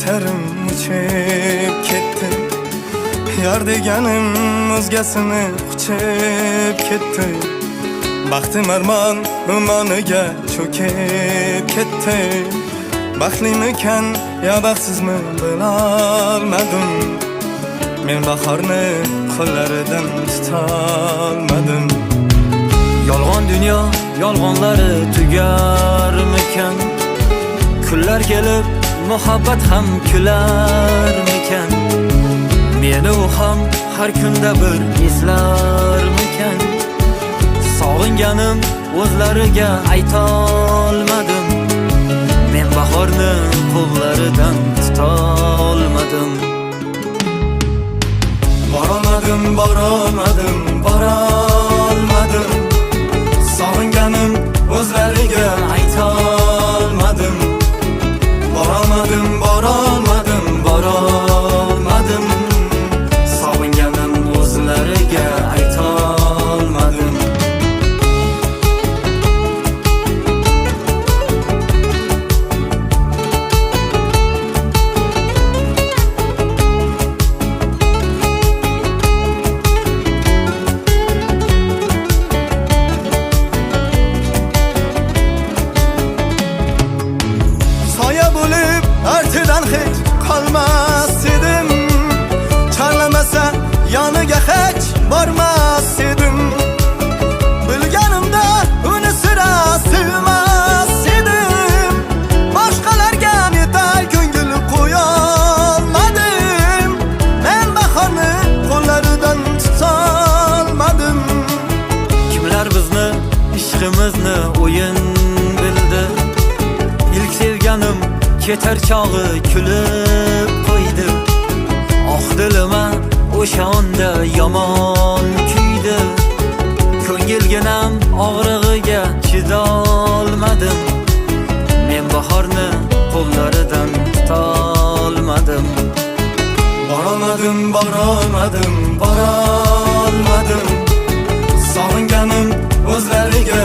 uçarım uçup ketdi. Yar deganim o'zgasini quchib ketdi. Baxtim armon umoniga cho'kib ketdi. Baxtlimikan yo baxtsizmi bilolmadim. Men bahorni qo'llaridan tutolmadim. Yolg'on dunyo yolg'onlari tugarmikan? Kunlar kelib muhabbat ham kularmikan? Meni u ham har kunda bir eslarmikan? Sog'inganim o'zlariga aytolmadim. Men bahorni qo'llaridan tutolmadim. Borolmadim, borolmadim, borolmadim. Sog'inganim o'zlariga aytolmadim. Borolmadim, borolmadim, borolmadim. Sog'inganim o'zlariga aytolmadim. Artidan hech qolmas edim. Charlamasa yoniga hech bormas edim. Bilganimda uni sira sevmas edim. Boshqalarga metal ko'ngil qo'yolmadim. Men bahorni qo'llaridan tutolmadim. Kimlar bizni ishqimizni o'yin bildi? İlk sevganim ketar chog'i kulib qo'ydi. Oh dilima o'sha onda yomon kuydi. Ko'ngilginam og'rig'iga chidolmadim. Men bahorni qo'llaridan tutolmadim. Borolmadim, borolmadim, borolmadim. Sog'inganim o'zlariga